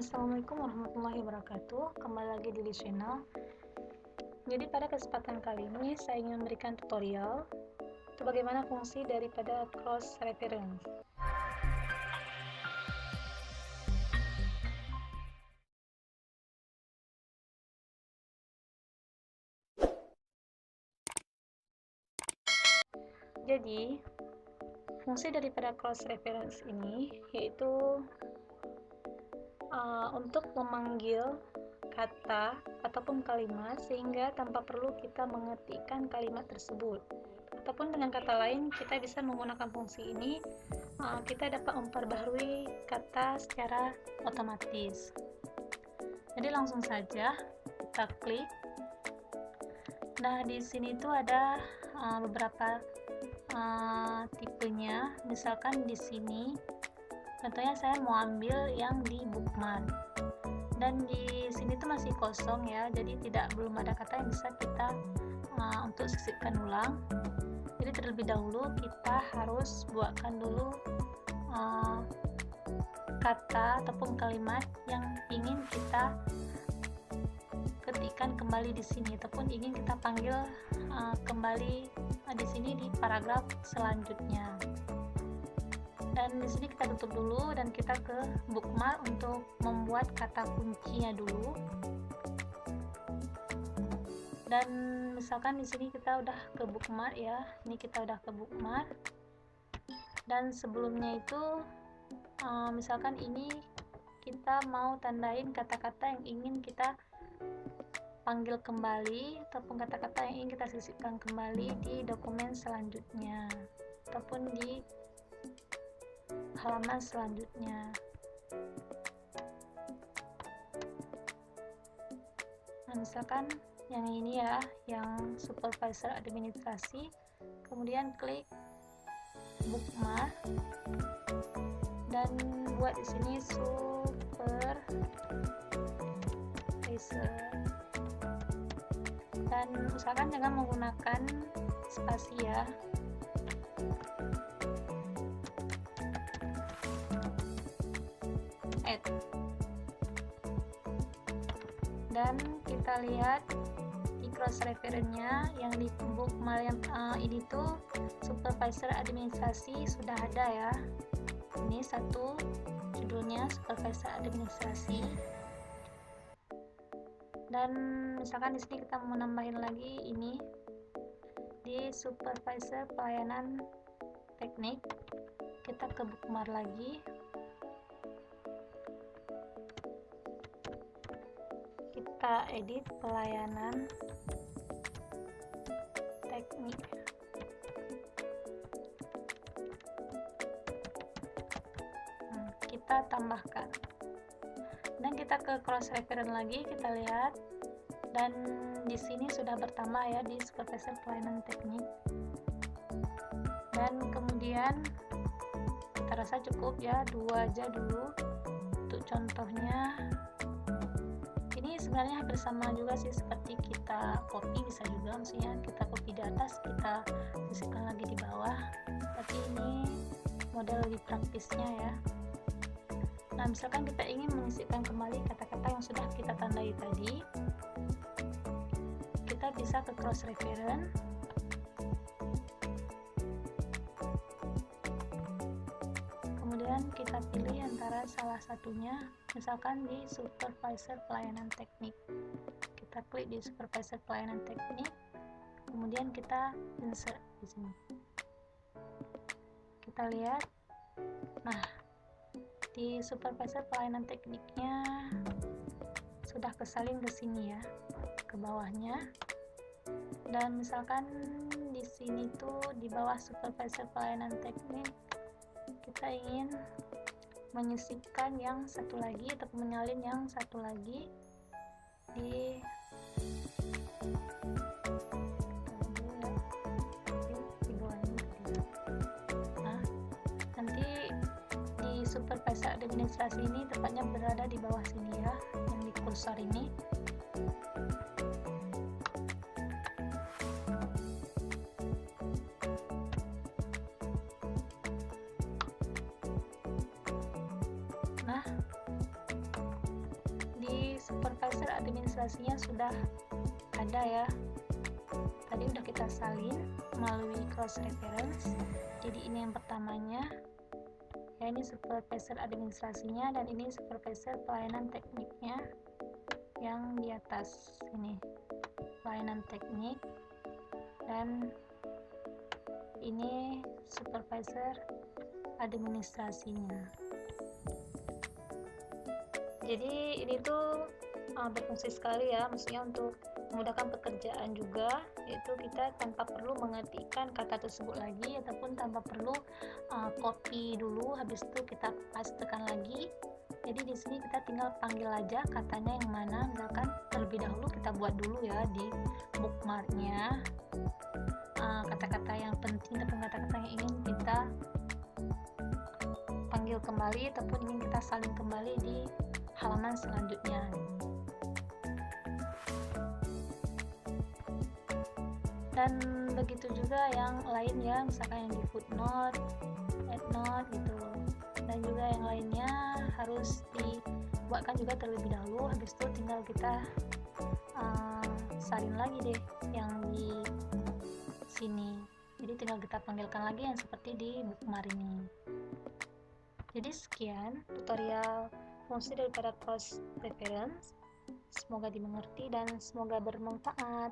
Assalamualaikum warahmatullahi wabarakatuh. Kembali lagi di channel. Jadi pada kesempatan kali ini saya ingin memberikan tutorial untuk bagaimana fungsi daripada cross reference. Jadi fungsi daripada cross reference ini yaitu untuk memanggil kata ataupun kalimat sehingga tanpa perlu kita mengetikkan kalimat tersebut, ataupun dengan kata lain kita bisa menggunakan fungsi ini, kita dapat memperbaharui kata secara otomatis. Jadi langsung saja kita klik. Nah, di sini tuh ada beberapa tipenya. Misalkan di sini contohnya saya mau ambil yang di bookmark, dan di sini tuh masih kosong ya, jadi belum ada kata yang bisa kita untuk sisipkan ulang. Jadi terlebih dahulu kita harus buatkan dulu kata ataupun kalimat yang ingin kita ketikkan kembali di sini, ataupun ingin kita panggil kembali di sini di paragraf selanjutnya. Dan di sini kita tutup dulu dan kita ke bookmark untuk membuat kata kuncinya dulu. Dan misalkan di sini kita udah ke bookmark ya, ini kita udah ke bookmark. Dan sebelumnya itu misalkan ini kita mau tandain kata-kata yang ingin kita panggil kembali ataupun kata-kata yang ingin kita sisipkan kembali di dokumen selanjutnya ataupun di halaman selanjutnya. Nah, misalkan yang ini ya, yang supervisor administrasi, kemudian klik bookmark dan buat di sini supervisor, dan usahakan jangan menggunakan spasi ya. Dan kita lihat di cross reference-nya yang di bookmark yang ini tuh supervisor administrasi sudah ada ya. Ini satu judulnya supervisor administrasi. Dan misalkan di sini kita mau nambahin lagi ini di supervisor pelayanan teknik, kita ke bookmark lagi. Kita edit pelayanan teknik. Kita tambahkan. Dan kita ke cross reference lagi, kita lihat. Dan di sini sudah bertambah ya di supervisor pelayanan teknik. Dan kemudian kita rasa cukup ya, 2 aja dulu untuk contohnya. Ini sebenarnya hampir sama juga sih seperti kita copy, bisa juga maksudnya kita copy di atas, kita sisipkan lagi di bawah, tapi ini model lebih praktisnya ya. Nah, misalkan kita ingin menyisipkan kembali kata-kata yang sudah kita tandai tadi, kita bisa ke cross reference, kemudian kita pilih antara salah satunya, misalkan di supervisor pelayanan teknik. Kita klik di supervisor pelayanan teknik, kemudian kita insert di sini. Kita lihat, nah di supervisor pelayanan tekniknya sudah kesalin ke sini ya, ke bawahnya. Dan misalkan di sini tuh di bawah supervisor pelayanan teknik kita ingin menyisipkan yang satu lagi atau menyalin yang satu lagi di nah, nanti di supervisor administrasi ini tepatnya berada di bawah sini ya, yang di kursor ini. Nah, supervisor administrasinya sudah ada ya, tadi udah kita salin melalui cross reference. Jadi ini yang pertamanya ya, ini supervisor administrasinya, dan ini supervisor pelayanan tekniknya yang di atas ini, pelayanan teknik, dan ini supervisor administrasinya. Jadi ini tuh berfungsi sekali ya, maksudnya untuk memudahkan pekerjaan juga, yaitu kita tanpa perlu mengetikkan kata tersebut lagi, ataupun tanpa perlu copy dulu habis itu kita pastekan lagi. Jadi di sini kita tinggal panggil aja katanya yang mana, misalkan terlebih dahulu kita buat dulu ya di bookmarknya kata-kata yang penting ataupun kata-kata yang ingin kita panggil kembali ataupun ingin kita salin kembali di halaman selanjutnya. Dan begitu juga yang lain ya, misalkan yang di footnote, endnote gitu, dan juga yang lainnya harus dibuatkan juga terlebih dahulu, habis itu tinggal kita salin lagi deh yang di sini. Jadi tinggal kita panggilkan lagi yang seperti di bookmark ini. Jadi sekian tutorial fungsi daripada cross reference, semoga dimengerti dan semoga bermanfaat.